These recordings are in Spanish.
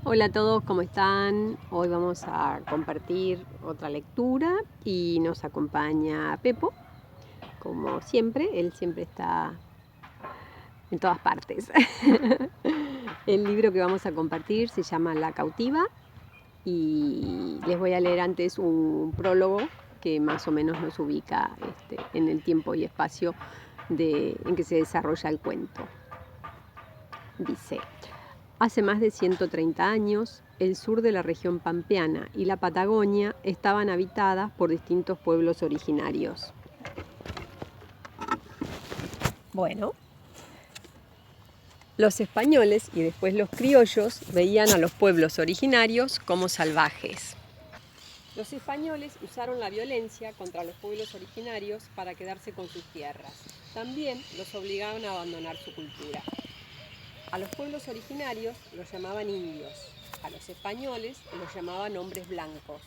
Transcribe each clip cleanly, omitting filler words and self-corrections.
Hola a todos, ¿cómo están? Hoy vamos a compartir otra lectura y nos acompaña Pepo. Como siempre, él siempre está en todas partes. El libro que vamos a compartir se llama La cautiva y les voy a leer antes un prólogo que más o menos nos ubica en el tiempo y espacio en que se desarrolla el cuento. Dice: hace más de 130 años, el sur de la región pampeana y la Patagonia estaban habitadas por distintos pueblos originarios. Bueno, los españoles y después los criollos veían a los pueblos originarios como salvajes. Los españoles usaron la violencia contra los pueblos originarios para quedarse con sus tierras. También los obligaron a abandonar su cultura. A los pueblos originarios los llamaban indios, a los españoles los llamaban hombres blancos.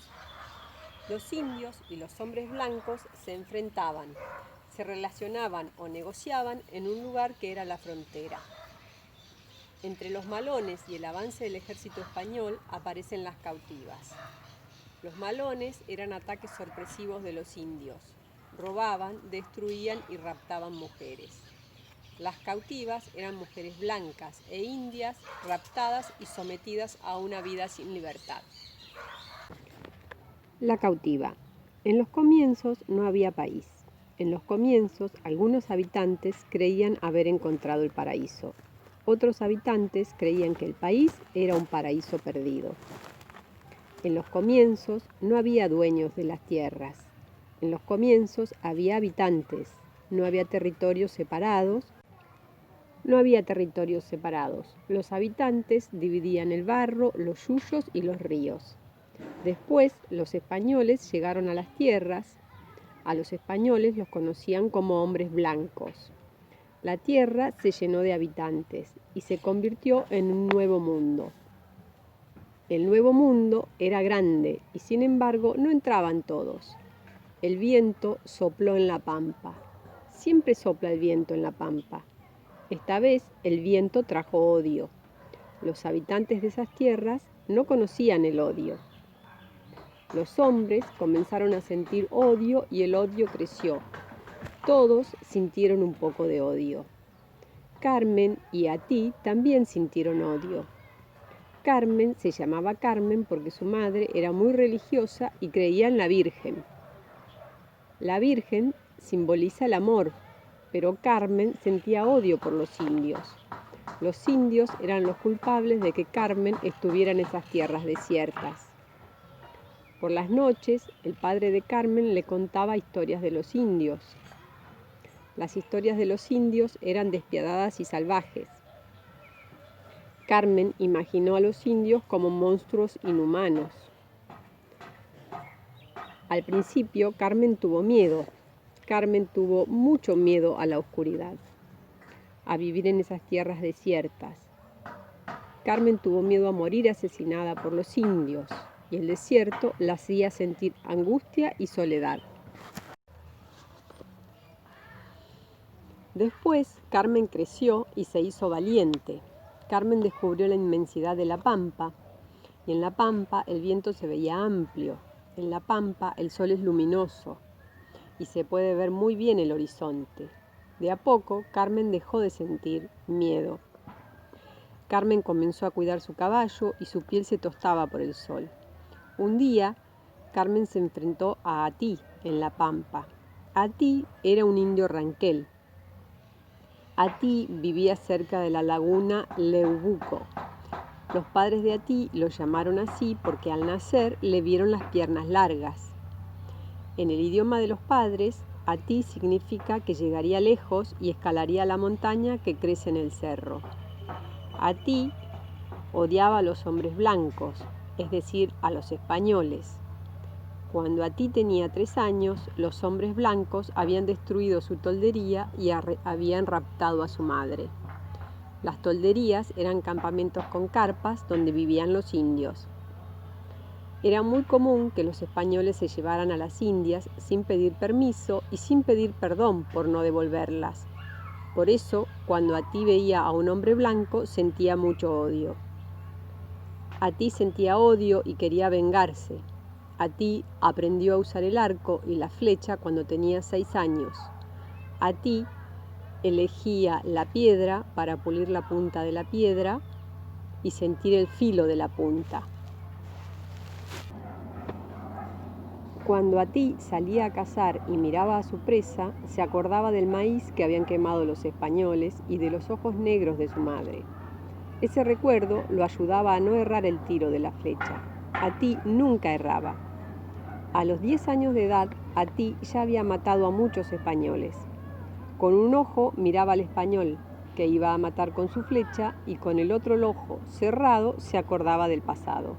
Los indios y los hombres blancos se enfrentaban, se relacionaban o negociaban en un lugar que era la frontera. Entre los malones y el avance del ejército español aparecen las cautivas. Los malones eran ataques sorpresivos de los indios. Robaban, destruían y raptaban mujeres. Las cautivas eran mujeres blancas e indias raptadas y sometidas a una vida sin libertad. La cautiva. En los comienzos no había país. En los comienzos algunos habitantes creían haber encontrado el paraíso. Otros habitantes creían que el país era un paraíso perdido. En los comienzos no había dueños de las tierras. En los comienzos había habitantes. No había territorios separados. Los habitantes dividían el barro, los yuyos y los ríos. Después, los españoles llegaron a las tierras. A los españoles los conocían como hombres blancos. La tierra se llenó de habitantes y se convirtió en un nuevo mundo. El nuevo mundo era grande y sin embargo no entraban todos. El viento sopló en la pampa. Siempre sopla el viento en la pampa. Esta vez el viento trajo odio. Los habitantes de esas tierras no conocían el odio. Los hombres comenzaron a sentir odio y el odio creció. Todos sintieron un poco de odio. Carmen y Atí también sintieron odio. Carmen se llamaba Carmen porque su madre era muy religiosa y creía en la Virgen. La Virgen simboliza el amor, pero Carmen sentía odio por los indios. Los indios eran los culpables de que Carmen estuviera en esas tierras desiertas. Por las noches, el padre de Carmen le contaba historias de los indios. Las historias de los indios eran despiadadas y salvajes. Carmen imaginó a los indios como monstruos inhumanos. Al principio, Carmen tuvo miedo. Carmen tuvo mucho miedo a la oscuridad, a vivir en esas tierras desiertas. Carmen tuvo miedo a morir asesinada por los indios, y el desierto la hacía sentir angustia y soledad. Después, Carmen creció y se hizo valiente. Carmen descubrió la inmensidad de la pampa, y en la pampa el viento se veía amplio. En la pampa el sol es luminoso y se puede ver muy bien el horizonte. De a poco, Carmen dejó de sentir miedo. Carmen comenzó a cuidar su caballo y su piel se tostaba por el sol. Un día, Carmen se enfrentó a Atí en la pampa. Atí era un indio ranquel. Atí vivía cerca de la laguna Leubuco. Los padres de Atí lo llamaron así porque al nacer le vieron las piernas largas. En el idioma de los padres, Atí significa que llegaría lejos y escalaría la montaña que crece en el cerro. Atí odiaba a los hombres blancos, es decir, a los españoles. Cuando Atí tenía 3 años, los hombres blancos habían destruido su toldería y habían raptado a su madre. Las tolderías eran campamentos con carpas donde vivían los indios. Era muy común que los españoles se llevaran a las indias sin pedir permiso y sin pedir perdón por no devolverlas. Por eso, cuando Atí veía a un hombre blanco, sentía mucho odio. A ti sentía odio y quería vengarse. A ti aprendió a usar el arco y la flecha cuando tenía 6 años. A ti elegía la piedra para pulir la punta de la piedra y sentir el filo de la punta. Cuando a ti salía a cazar y miraba a su presa, se acordaba del maíz que habían quemado los españoles y de los ojos negros de su madre. Ese recuerdo lo ayudaba a no errar el tiro de la flecha. A ti nunca erraba. A los 10 años de edad, a ti ya había matado a muchos españoles. Con un ojo miraba al español que iba a matar con su flecha y con el otro ojo cerrado se acordaba del pasado.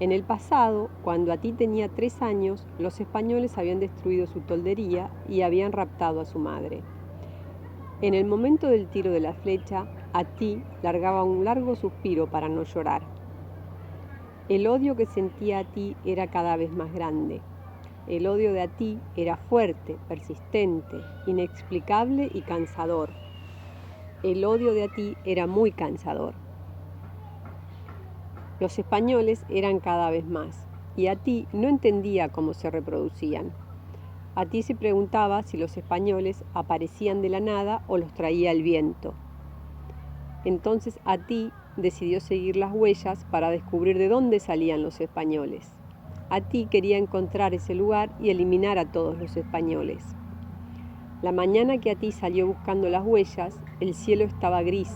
En el pasado, cuando a ti tenía 3 años, los españoles habían destruido su toldería y habían raptado a su madre. En el momento del tiro de la flecha, a ti largaba un largo suspiro para no llorar. El odio que sentía a ti era cada vez más grande. El odio de a ti era fuerte, persistente, inexplicable y cansador. El odio de a ti era muy cansador. Los españoles eran cada vez más, y a ti no entendía cómo se reproducían. A ti se preguntaba si los españoles aparecían de la nada o los traía el viento. Entonces a ti decidió seguir las huellas para descubrir de dónde salían los españoles. A ti quería encontrar ese lugar y eliminar a todos los españoles. La mañana que a ti salió buscando las huellas, el cielo estaba gris.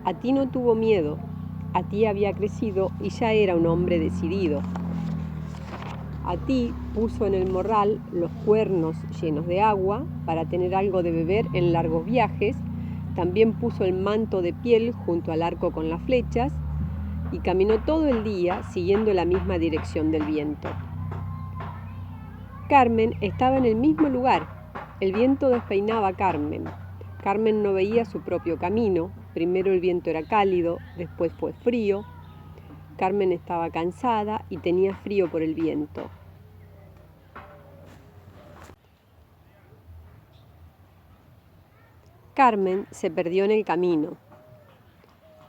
A ti no tuvo miedo. A ti había crecido y ya era un hombre decidido. A ti puso en el morral los cuernos llenos de agua para tener algo de beber en largos viajes. También puso el manto de piel junto al arco con las flechas y caminó todo el día siguiendo la misma dirección del viento. Carmen estaba en el mismo lugar. El viento despeinaba a Carmen. Carmen no veía su propio camino. Primero el viento era cálido, después fue frío. Carmen estaba cansada y tenía frío por el viento. Carmen se perdió en el camino.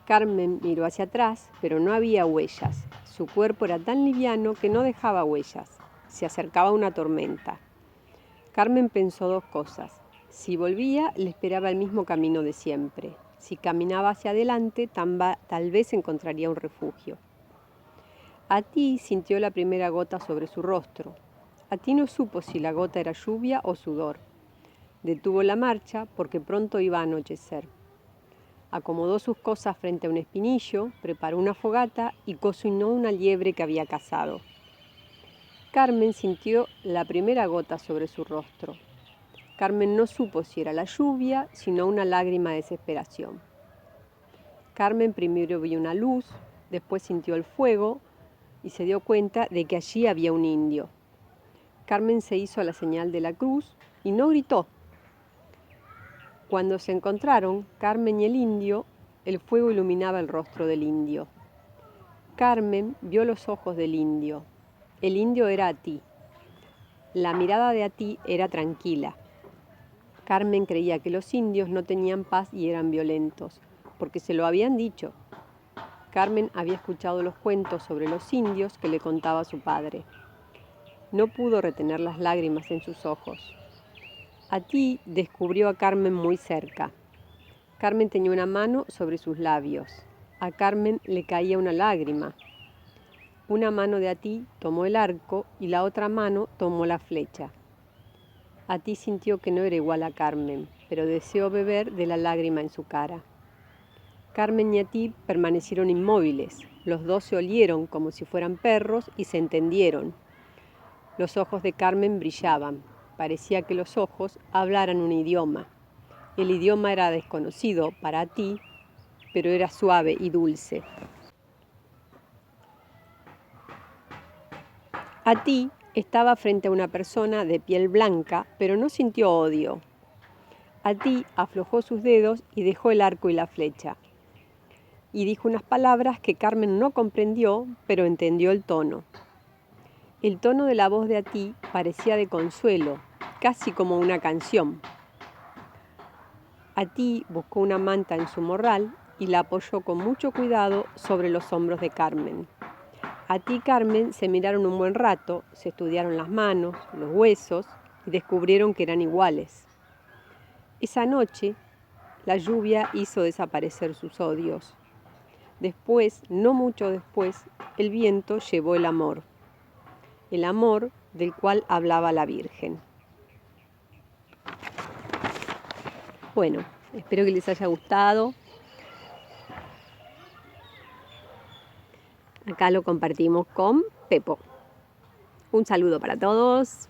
Carmen miró hacia atrás, pero no había huellas. Su cuerpo era tan liviano que no dejaba huellas. Se acercaba una tormenta. Carmen pensó 2 cosas. Si volvía, le esperaba el mismo camino de siempre. Si caminaba hacia adelante, tal vez encontraría un refugio. A ti sintió la primera gota sobre su rostro. A ti no supo si la gota era lluvia o sudor. Detuvo la marcha porque pronto iba a anochecer. Acomodó sus cosas frente a un espinillo, preparó una fogata y cocinó una liebre que había cazado. Carmen sintió la primera gota sobre su rostro. Carmen no supo si era la lluvia, sino una lágrima de desesperación. Carmen primero vio una luz, después sintió el fuego y se dio cuenta de que allí había un indio. Carmen se hizo la señal de la cruz y no gritó. Cuando se encontraron, Carmen y el indio, el fuego iluminaba el rostro del indio. Carmen vio los ojos del indio. El indio era a ti. La mirada de a ti era tranquila. Carmen creía que los indios no tenían paz y eran violentos, porque se lo habían dicho. Carmen había escuchado los cuentos sobre los indios que le contaba su padre. No pudo retener las lágrimas en sus ojos. A ti descubrió a Carmen muy cerca. Carmen tenía una mano sobre sus labios. A Carmen le caía una lágrima. Una mano de a ti tomó el arco y la otra mano tomó la flecha. A ti sintió que no era igual a Carmen, pero deseó beber de la lágrima en su cara. Carmen y a ti permanecieron inmóviles. Los 2 se olieron como si fueran perros y se entendieron. Los ojos de Carmen brillaban. Parecía que los ojos hablaran un idioma. El idioma era desconocido para ti, pero era suave y dulce. A ti estaba frente a una persona de piel blanca, pero no sintió odio. A ti aflojó sus dedos y dejó el arco y la flecha. Y dijo unas palabras que Carmen no comprendió, pero entendió el tono. El tono de la voz de a ti parecía de consuelo, casi como una canción. A ti buscó una manta en su morral y la apoyó con mucho cuidado sobre los hombros de Carmen. A ti, Carmen, se miraron un buen rato, se estudiaron las manos, los huesos y descubrieron que eran iguales. Esa noche, la lluvia hizo desaparecer sus odios. Después, no mucho después, el viento llevó el amor del cual hablaba la Virgen. Bueno, espero que les haya gustado. Acá lo compartimos con Pepo. Un saludo para todos.